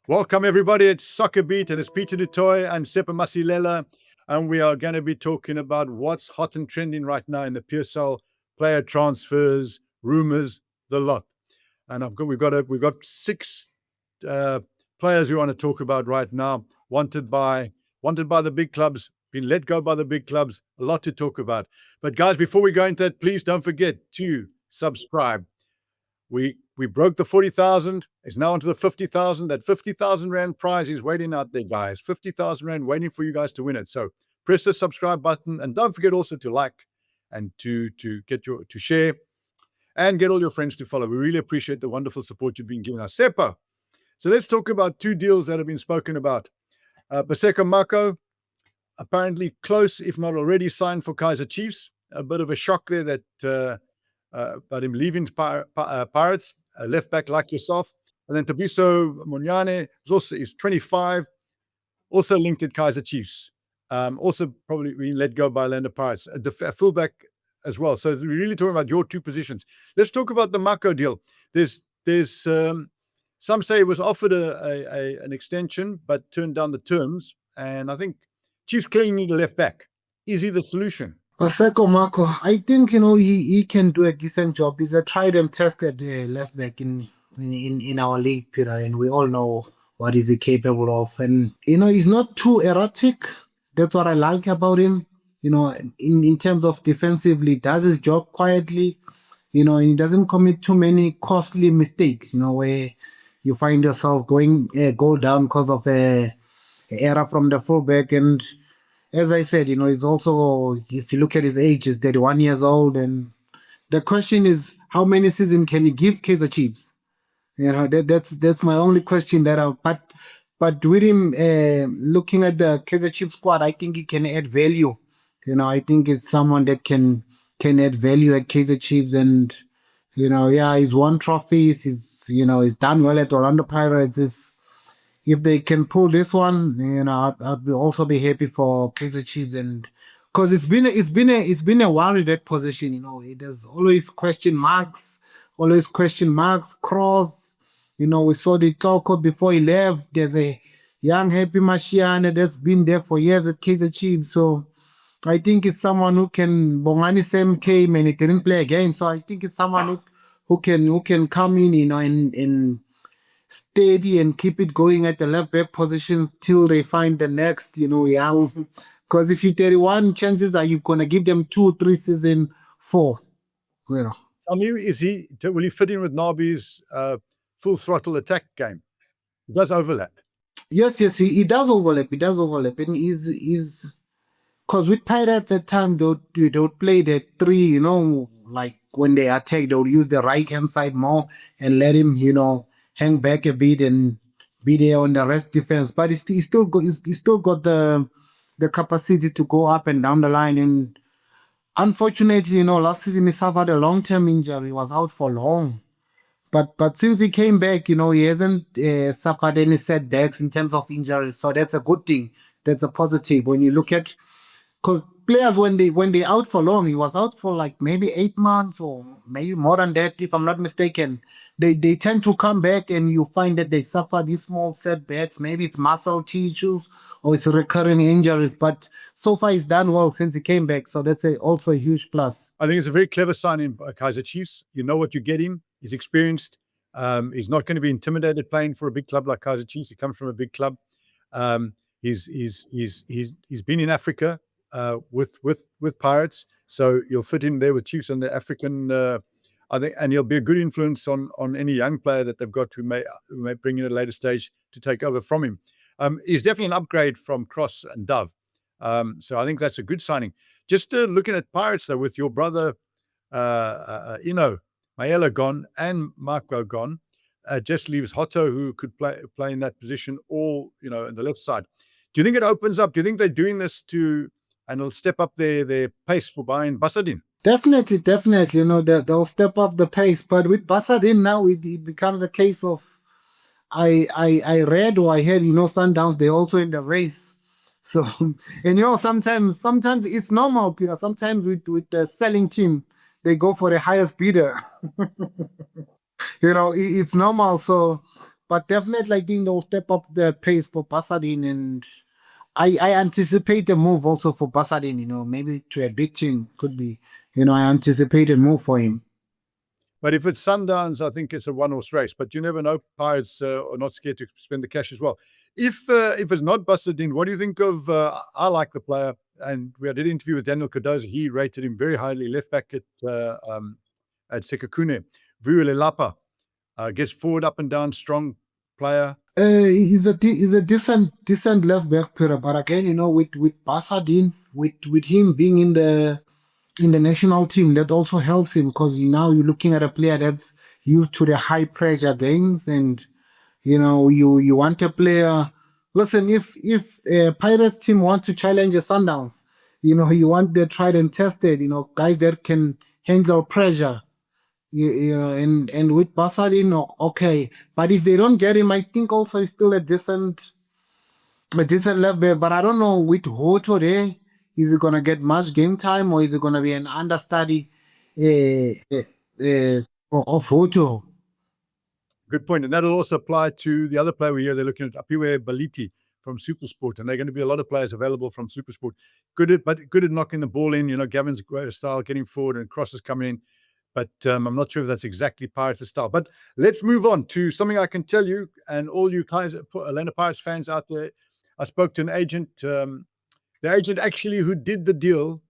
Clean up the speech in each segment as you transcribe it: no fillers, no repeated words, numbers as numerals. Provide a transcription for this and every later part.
Welcome everybody, it's SoccerBeat and it's Peter Toit and Tsepo Masilela, and we are going to be talking about what's hot and trending right now in the PSL, player transfers, rumors, the lot. And we've got six players we want to talk about right now, wanted by the big clubs, been let go by the big clubs, a lot to talk about. But guys, before we go into that, please don't forget to subscribe. We broke the 40,000. It's now onto the 50,000. That 50,000 Rand prize is waiting out there, guys. 50,000 Rand waiting for you guys to win it. So press the subscribe button and don't forget also to like and to share and get all your friends to follow. We really appreciate the wonderful support you've been giving us. Sepa. So let's talk about two deals that have been spoken about. Paseka Mako, apparently close, if not already signed for Kaizer Chiefs. A bit of a shock there that about him leaving Pirates, left back like yourself. And then Thabiso Monyane is 25, also linked at Kaizer Chiefs. Also probably being let go by Orlando Pirates, a fullback as well. So we're really talking about your two positions. Let's talk about the Mako deal. There's some say it was offered an extension, but turned down the terms. And I think Chiefs clearly need a left back. Is he the solution? Paseka Mako, I think he can do a decent job. He's a tried and tested left back in our league, Peter, and we all know what is he capable of. And he's not too erratic. That's what I like about him. In terms of defensively, does his job quietly. And he doesn't commit too many costly mistakes. Where you find yourself go down because of a error from the fullback. And as I said, he's also, if you look at his age, he's 31 years old. And the question is, how many seasons can he give Kaizer Chiefs? That's my only question but with him looking at the Kaizer Chiefs squad, I think he can add value. I think it's someone that can add value at Kaizer Chiefs. And, he's won trophies. He's done well at Orlando Pirates. If they can pull this one, I'd also be happy for Kaizer Chiefs, and because it's been a worry that position. There's always question marks, Cross. We saw the Toko before he left. There's a young Happy Mashiane that's been there for years at Kaizer Chiefs. So I think it's someone who can. Bongani Sam came and he didn't play again. So I think it's someone who can come in, and steady and keep it going at the left back position till they find the next, young. Because if you're 31, chances are you're gonna give them 2-3 season 4. Tell me, will he fit in with Nabi's full throttle attack game? It does overlap. Yes, he does overlap. And he's because with Pirates at time they would play the 3, like when they attack, they would use the right hand side more and let him, hang back a bit and be there on the rest defense. But he's still got the capacity to go up and down the line. And unfortunately, last season he suffered a long-term injury. He was out for long. But since he came back, he hasn't suffered any setbacks in terms of injuries. So that's a good thing. That's a positive when you look at, because players when they out for long, he was out for like maybe 8 months or maybe more than that, if I'm not mistaken. They tend to come back and you find that they suffer these small setbacks. Maybe it's muscle tissues or it's recurring injuries. But so far he's done well since he came back. So that's also a huge plus. I think it's a very clever signing by Kaizer Chiefs. You know what you get him. He's experienced. He's not going to be intimidated playing for a big club like Kaizer Chiefs. He comes from a big club. He's been in Africa with Pirates, so you'll fit in there with Chiefs and the African. I think, and he'll be a good influence on any young player that they've got who may bring in at a later stage to take over from him. He's definitely an upgrade from Cross and Dove. So I think that's a good signing. Just looking at Pirates though, with your brother, Maela gone and Mako gone, just leaves Hotto, who could play in that position, or in the left side. Do you think it opens up? Do you think they're doing this and it'll step up their pace for buying Basadien? Definitely. They'll step up the pace. But with Basadien now, it becomes a case of, I read or I heard, Sundowns, they're also in the race. So, and sometimes it's normal, Peter. Sometimes with the selling team, they go for the highest bidder. It's normal. So but definitely I think they'll step up the pace for Basadien, and I anticipate a move also for Basadien, maybe to a big team could be, I anticipate a move for him. But if it's Sundowns, I think it's a one-horse race. But you never know. Pirates are not scared to spend the cash as well. If it's not Basadien, what do you think of? I like the player, and we did an interview with Daniel Cardozo. He rated him very highly. Left back at Sekakune, Vuelelapa, gets forward, up and down, strong player. He's a decent left back player, but again, with Basadien, with him being in the national team, that also helps him, because now you're looking at a player that's used to the high pressure games, and you want a player. Listen, if a Pirates team wants to challenge the Sundowns, you want the tried and tested, guys that can handle pressure. And with Basadien, okay, but if they don't get him, I think also he's still a decent level. But I don't know with Hoto there, is he gonna get much game time, or is it gonna be an understudy of Hoto? Good point. And that'll also apply to the other player we hear. They're looking at Apiwe Baliti from SuperSport, and they're going to be a lot of players available from SuperSport. Good at knocking the ball in. Gavin's great style, getting forward and crosses coming in. But I'm not sure if that's exactly Pirates' style. But let's move on to something I can tell you, and all you guys, Orlando Pirates fans out there. I spoke to an agent, the agent actually who did the deal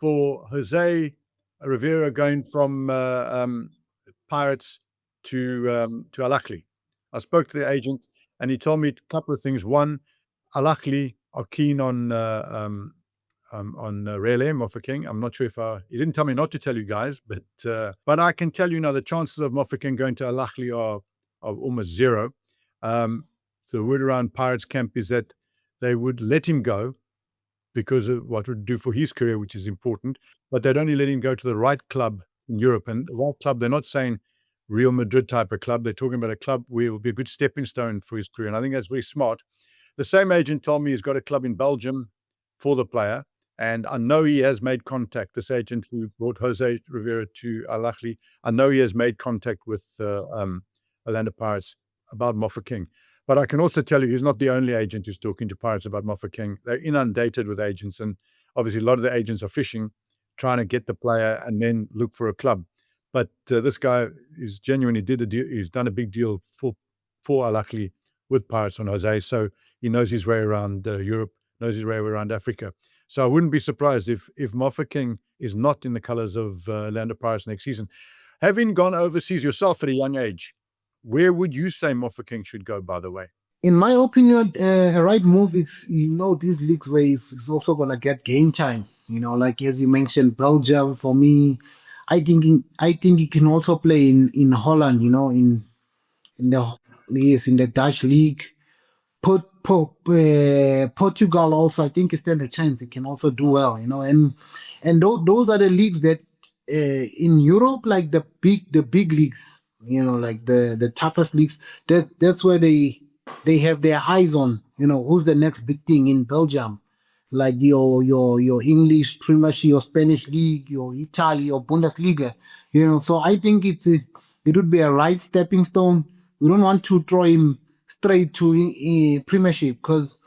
for Jose Rivera going from Pirates to Al Ahly. I spoke to the agent, and he told me a couple of things. One, Al Ahly are keen on Rele Mofokeng. I'm not sure if he didn't tell me not to tell you guys, but I can tell you now the chances of Mofokeng going to Al Ahly are almost zero. So the word around Pirates camp is that they would let him go because of what it would do for his career, which is important, but they'd only let him go to the right club in Europe. And the right club, they're not saying Real Madrid type of club. They're talking about a club where it will be a good stepping stone for his career. And I think that's very smart. The same agent told me he's got a club in Belgium for the player. And I know he has made contact, this agent who brought Jose Rivera to Al Ahly. I know he has made contact with Orlando Pirates about Mofokeng. But I can also tell you he's not the only agent who's talking to Pirates about Mofokeng. They're inundated with agents. And obviously a lot of the agents are fishing, trying to get the player and then look for a club. But this guy is genuinely did a deal. He's done a big deal for Al Ahly with Pirates on Jose. So he knows his way around Europe, knows his way around Africa. So I wouldn't be surprised if Mofokeng is not in the colours of Orlando Pirates next season. Having gone overseas yourself at a young age, where would you say Mofokeng should go, by the way? In my opinion, a right move is, these leagues where it's also going to get game time. Like as you mentioned, Belgium, for me, I think he can also play in Holland, in the Dutch league. Portugal also, I think, is still a chance. It can also do well, and those are the leagues that in Europe, like the big leagues, like the toughest leagues. That's where they have their eyes on, who's the next big thing in Belgium, like your English Premiership, your Spanish league, your Italy, your Bundesliga, So I think it would be a right stepping stone. We don't want to throw him straight to Premiership, because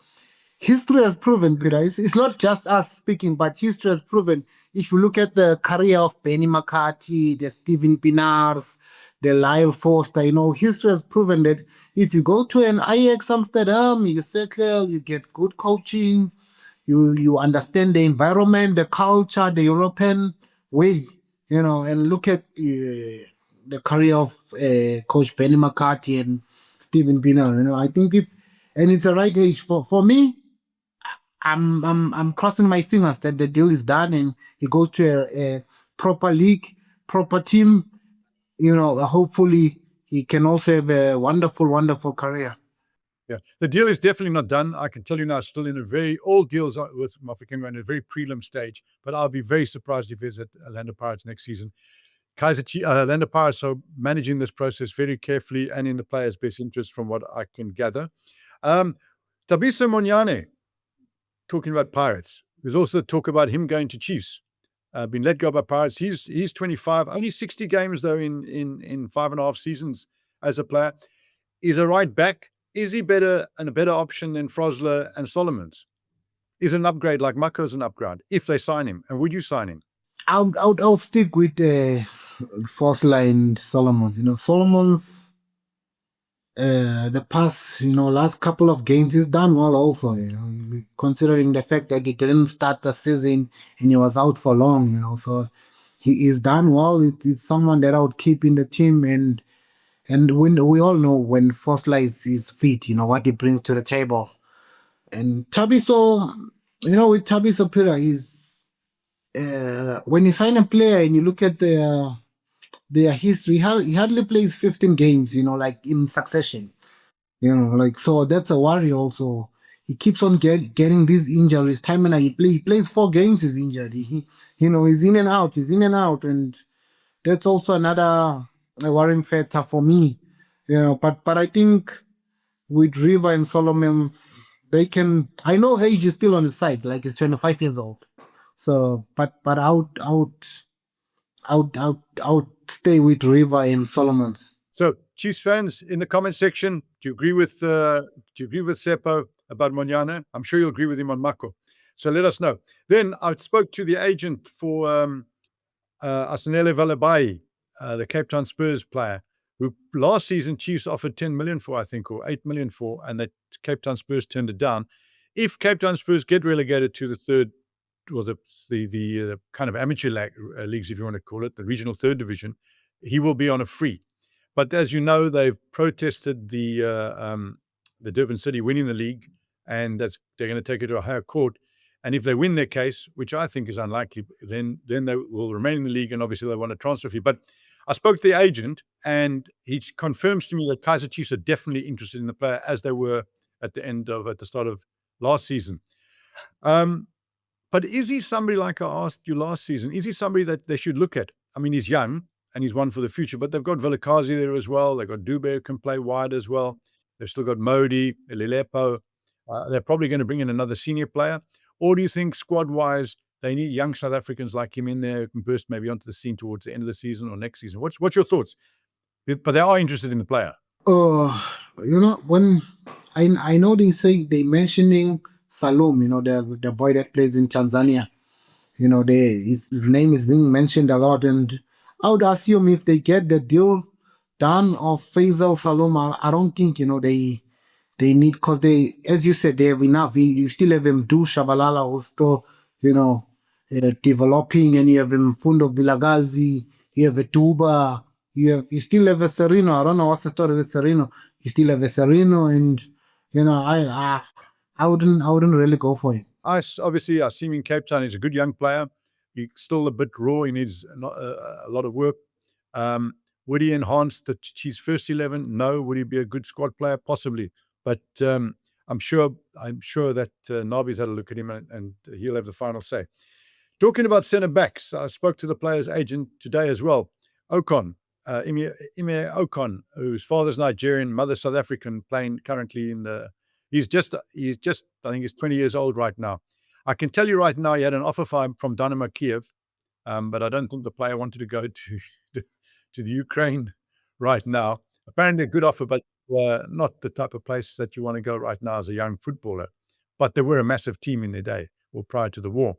history has proven, Peter. It's not just us speaking, but history has proven. If you look at the career of Benny McCarthy, the Steven Pinars, the Lyle Foster, history has proven that if you go to an Ajax Amsterdam, you settle, you get good coaching, you understand the environment, the culture, the European way, and look at the career of Coach Benny McCarthy and Steven Pinar. I think and it's the right age for me. I'm crossing my fingers that the deal is done and he goes to a proper league, proper team. Hopefully he can also have a wonderful, wonderful career. Yeah, the deal is definitely not done. I can tell you now, still in all deals with Mofokeng are in a very prelim stage, but I'll be very surprised if he's at Orlando Pirates next season. Kaizer Chiefs, Orlando Pirates are managing this process very carefully and in the player's best interest from what I can gather. Thabiso Monyane, talking about Pirates, there's also talk about him going to Chiefs. Been let go by Pirates. He's 25, only 60 games though in 5.5 seasons as a player. Is a right back, is he better and a better option than Frosler and Solomons? Is an upgrade like Mako's an upgrade if they sign him? And would you sign him? I'll stick with first line Solomons. Solomons. The past, last couple of games, he's done well also, considering the fact that he didn't start the season and he was out for long, so he is done well. It's someone that I would keep in the team, and when we all know when Fosler is fit, what he brings to the table. And Thabiso, with Thabiso Pira, he's when you sign a player and you look at their history, he hardly plays 15 games, like in succession. Like, so that's a worry also. He keeps on getting these injuries. Time and he plays 4 games, he's injured. He's in and out, and that's also another worrying factor for me. But I think with River and Solomon's, they can. I know age is still on the side, like he's 25 years old. So, but I would stay with River and Solomon's. So, Chiefs fans in the comment section, do you agree with Seppo about Monyane? I'm sure you'll agree with him on Mako. So let us know. Then I spoke to the agent for Asanele Velebayi, the Cape Town Spurs player, who last season Chiefs offered 10 million for, I think, or 8 million for, and the Cape Town Spurs turned it down. If Cape Town Spurs get relegated to the third, or the kind of amateur leagues, if you want to call it, the regional third division, he will be on a free. But as you know, they've protested the Durban City winning the league, and they're going to take it to a higher court. And if they win their case, which I think is unlikely, then they will remain in the league, and obviously they want a transfer fee. But I spoke to the agent, and he confirms to me that Kaizer Chiefs are definitely interested in the player, as they were at the start of last season. But is he somebody, like I asked you last season, is he somebody that they should look at? I mean, he's young and he's one for the future, but they've got Vilakazi there as well. They've got Dube who can play wide as well. They've still got Modi, Lilepo. They're probably going to bring in another senior player. Or do you think squad-wise they need young South Africans like him in there who can burst maybe onto the scene towards the end of the season or next season? What's your thoughts? But they are interested in the player. When I know they mentioning Salom, the boy that plays in Tanzania. His name is being mentioned a lot, and I would assume if they get the deal done of Faisal Salom, I don't think they need, because as you said, they have enough. You still have him do Shabalala, who's still developing, and you have him Fundo Vilagazi, you have a Tuba, you still have a Serino. I don't know what's the story with Serino. You still have a Serino, and I wouldn't really go for him. Obviously, I see him in Cape Town. He's a good young player. He's still a bit raw. He needs a lot of work. Would he enhance the Chiefs' first 11? No. Would he be a good squad player? Possibly. But I'm sure that Nabi's had a look at him, and he'll have the final say. Talking about centre backs, I spoke to the player's agent today as well. Okon, Ime Okon, whose father's Nigerian, mother's South African, playing currently in the. He's just. I think he's 20 years old right now. I can tell you right now, he had an offer from Dynamo Kiev, but I don't think the player wanted to go to the Ukraine right now. Apparently, a good offer, but not the type of place that you want to go right now as a young footballer. But they were a massive team in their day, or prior to the war.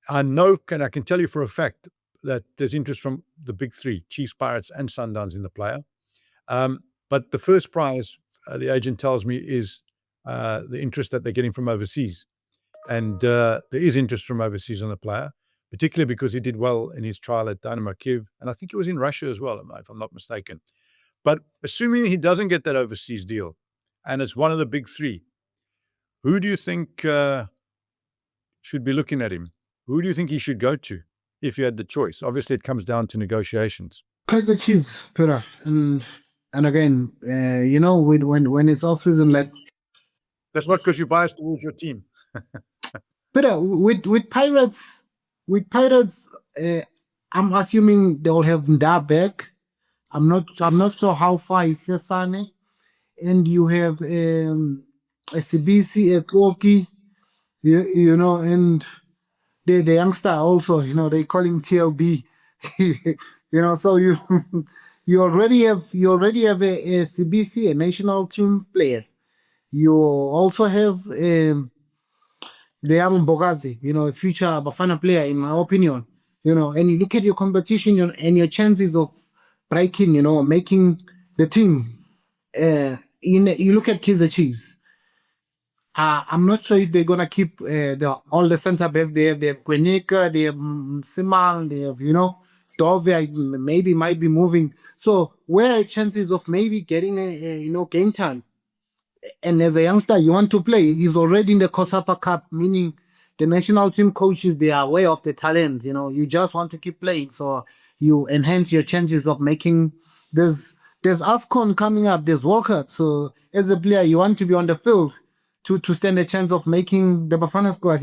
I can tell you for a fact that there's interest from the big three, Chiefs, Pirates, and Sundowns in the player. But the first prize, the agent tells me, is the interest that they're getting from overseas. And there is interest from overseas on the player, particularly because he did well in his trial at Dynamo Kiev. And I think he was in Russia as well, if I'm not mistaken. But assuming he doesn't get that overseas deal, and it's one of the big three, who do you think should be looking at him? Who do you think he should go to if you had the choice? Obviously, it comes down to negotiations. Kaizer Chiefs, Peter, and again, when it's off season, like that's not because you're biased towards your team. Peter, with Pirates, I'm assuming they'll have Nda back. I'm not sure how far is Sesane, and you have a CBC, a Koki, and the youngster also, they call him TLB. So you already have a CBC, a national team player. You also have the Yaman Bogazi, a future Bafana player, in my opinion. And you look at your competition and your chances of breaking, making the team. You look at Kaizer Chiefs. I'm not sure if they're gonna keep all the center backs. They have Kwenika, they have Simang, they have Dovia maybe might be moving. So where are chances of maybe getting a game time? And as a youngster, you want to play. He's already in the Kosapa Cup, meaning the national team coaches, they are aware of the talent. You just want to keep playing, so you enhance your chances of making. There's Afcon coming up. There's World Cup. So as a player, you want to be on the field to stand a chance of making the Bafana squad.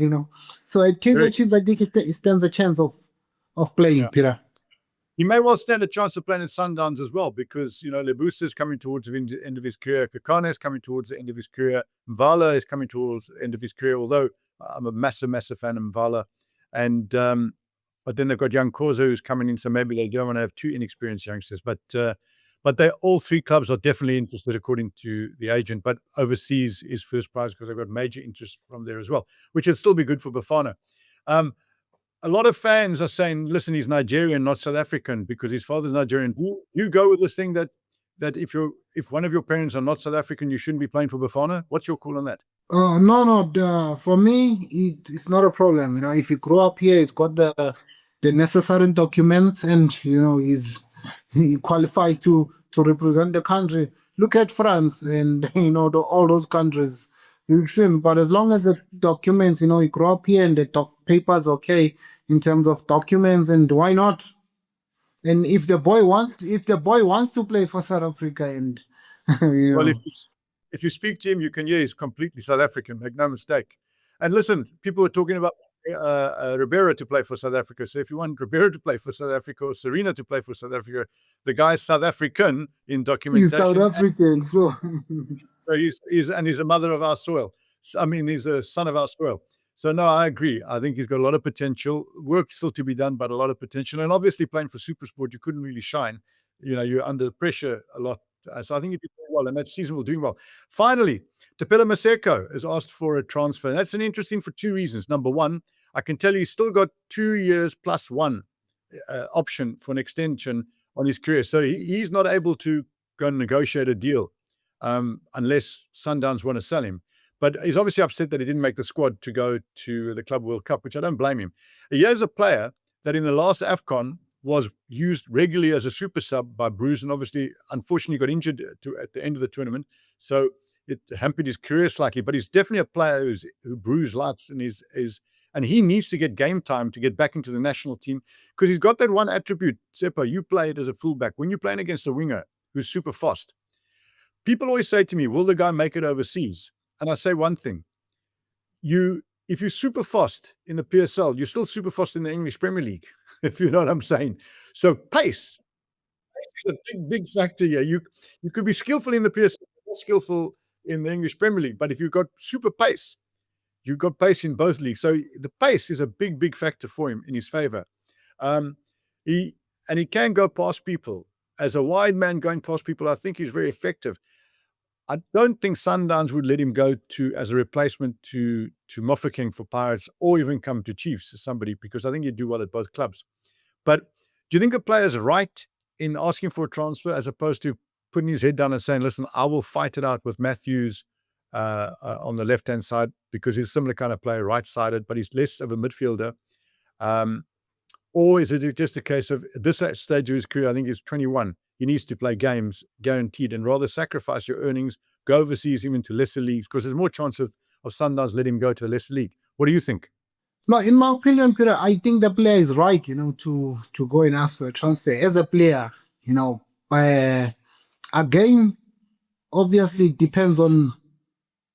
So at Very, Kaizer Chiefs, I think it stands a chance of playing, yeah. Peter. He may well stand a chance of playing in Sundowns as well because, Lebusa is coming towards the end of his career. Kakane is coming towards the end of his career. Mvala is coming towards the end of his career, although I'm a massive, massive fan of Mvala. And, but then they've got young Koza who's coming in, so maybe they don't want to have two inexperienced youngsters. But they all three clubs are definitely interested, according to the agent. But overseas is first prize because they've got major interest from there as well, which would still be good for Bafana. A lot of fans are saying, listen, he's Nigerian, not South African, because his father's Nigerian. You go with this thing that if one of your parents are not South African, you shouldn't be playing for Bafana. What's your call on that? No, no. For me, it's not a problem. If you grow up here, it's got the necessary documents, and he qualifies to represent the country. Look at France and all those countries. You see, but as long as the documents, you grow up here and the papers okay in terms of documents, and why not? And if the boy wants to play for South Africa, and you Well, know, if you speak to him, you can hear he's completely South African. Make no mistake. And listen, people are talking about Ribeiro to play for South Africa. So if you want Ribeiro to play for South Africa or Serena to play for South Africa, the guy's South African in he's South documentation. African, so. So he's a mother of our soil. I mean, he's a son of our soil. So no, I agree. I think he's got a lot of potential. Work still to be done, but a lot of potential. And obviously, playing for SuperSport, you couldn't really shine. You're under pressure a lot. So I think he did very well, and that season will doing well. Finally, Thapelo Maseko has asked for a transfer. And that's an interesting for two reasons. Number one, I can tell you he's still got 2 years plus one option for an extension on his career. So he's not able to go and negotiate a deal unless Sundowns want to sell him. But he's obviously upset that he didn't make the squad to go to the Club World Cup, which I don't blame him. He is a player that in the last AFCON was used regularly as a super sub by Bruce, and obviously, unfortunately, got injured at the end of the tournament. So it hampered his career slightly. But he's definitely a player who Bruce likes, and he needs to get game time to get back into the national team because he's got that one attribute. Tsepo, you played as a fullback. When you're playing against a winger who's super fast, people always say to me, will the guy make it overseas? And I say one thing. If you're super fast in the PSL, you're still super fast in the English Premier League, if you know what I'm saying. So pace is a big, big factor here. You could be skillful in the PSL, not skillful in the English Premier League. But if you've got super pace, you've got pace in both leagues. So the pace is a big, big factor for him in his favor. He can go past people. As a wide man going past people, I think he's very effective. I don't think Sundowns would let him go as a replacement to Mofokeng for Pirates, or even come to Chiefs as somebody, because I think he'd do well at both clubs. But do you think a player's right in asking for a transfer as opposed to putting his head down and saying, listen, I will fight it out with Matthews on the left-hand side, because he's a similar kind of player, right-sided, but he's less of a midfielder? Or is it just a case of this stage of his career, I think he's 21, he needs to play games guaranteed and rather sacrifice your earnings, go overseas, even to lesser leagues, because there's more chance of Sundowns letting him go to a lesser league. What do you think? No, in my opinion, Peter, I think the player is right, to go and ask for a transfer as a player, again, obviously it depends on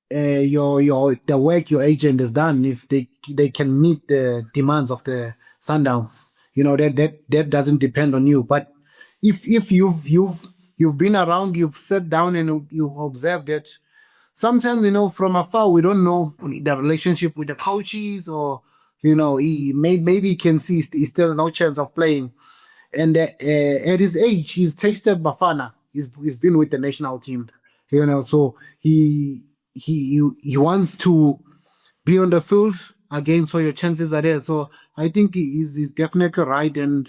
the work your agent has done. If they can meet the demands of the Sundowns, that doesn't depend on you. But if you've been around, you've sat down and you observed that sometimes, from afar, we don't know the relationship with the coaches, or maybe he can see he's still no chance of playing. And at his age, he's tasted Bafana. He's been with the national team, so he wants to be on the field again, so your chances are there. So I think he's definitely right, and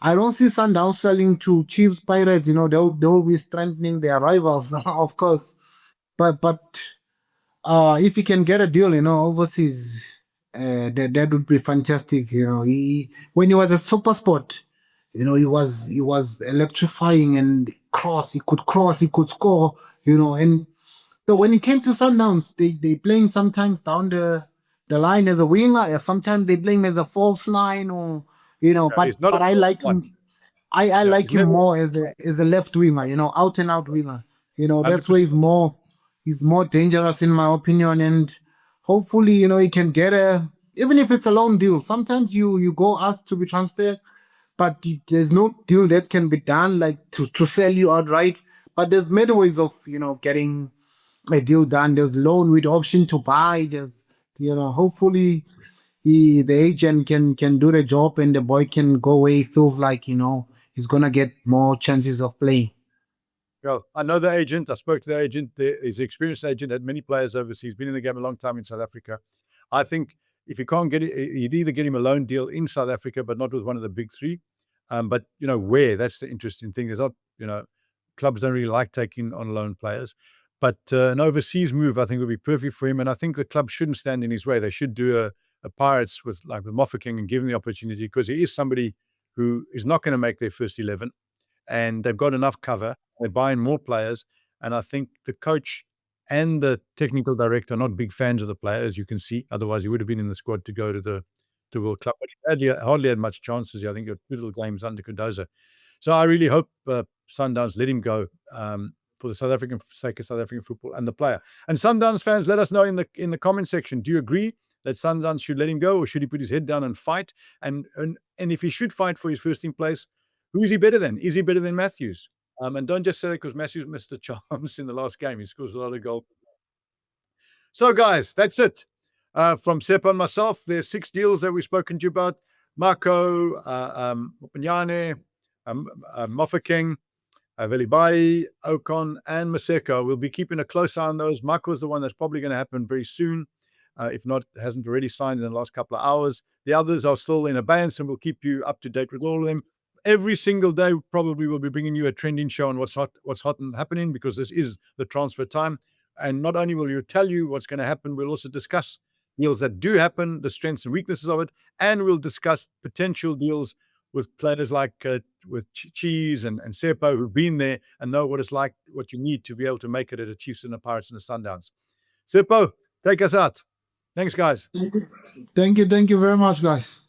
I don't see Sundowns selling to Chiefs, Pirates. They'll be strengthening their rivals, of course. But if he can get a deal, overseas, that would be fantastic. He when he was at SuperSport, he was electrifying and cross, he could score. And so when it came to Sundowns, they playing sometimes down the line as a winger, or sometimes they play him as a false line, or He's not a but I false like one. him. I Yeah, like he's him never more as a left winger, out and out winger. That's where 100%. he's more dangerous in my opinion, and hopefully, he can get even if it's a loan deal. Sometimes you go ask to be transferred, but there's no deal that can be done like to sell you outright. But there's many ways of getting a deal done. There's loan with option to buy. There's hopefully the agent can do the job and the boy can go away. He feels like he's gonna get more chances of playing. Well, I know the agent. I spoke to the agent. He's an experienced agent, had many players overseas, been in the game a long time in South Africa. I think if you can't get it, you'd either get him a loan deal in South Africa, but not with one of the big three. But where? That's the interesting thing. There's not, clubs don't really like taking on loan players. But an overseas move, I think, would be perfect for him. And I think the club shouldn't stand in his way. They should do a Pirates with Mofokeng and give him the opportunity, because he is somebody who is not going to make their first 11, and they've got enough cover. They're buying more players, and I think the coach and the technical director are not big fans of the player, as you can see. Otherwise, he would have been in the squad to go to the World Cup. But he hardly had much chances. I think he got 2 little games under Cardozo. So I really hope Sundowns let him go, for the South African sake of South African football and the player. And Sundowns fans, let us know in the comment section. Do you agree that Sundowns should let him go, or should he put his head down and fight? And if he should fight for his first team place, who is he better than? Is he better than Matthews? And don't just say that because Matthews missed a chance in the last game. He scores a lot of goals. So, guys, that's it. From Tsepo and myself, there's 6 deals that we've spoken to you about. Mako, Monyane, Mofokeng, Velebayi, Okon, and Maseko. We'll be keeping a close eye on those. Mako is the one that's probably going to happen very soon. If not, hasn't already signed in the last couple of hours. The others are still in abeyance, and we'll keep you up to date with all of them. Every single day, probably we'll be bringing you a trending show on what's hot and happening, because this is the transfer time. And not only will you tell you what's going to happen, we'll also discuss deals that do happen, the strengths and weaknesses of it, and we'll discuss potential deals with players like with Cheese and Tsepo, who've been there and know what it's like, what you need to be able to make it at the Chiefs and the Pirates and the Sundowns. Tsepo, take us out. Thanks, guys. Thank you very much, guys.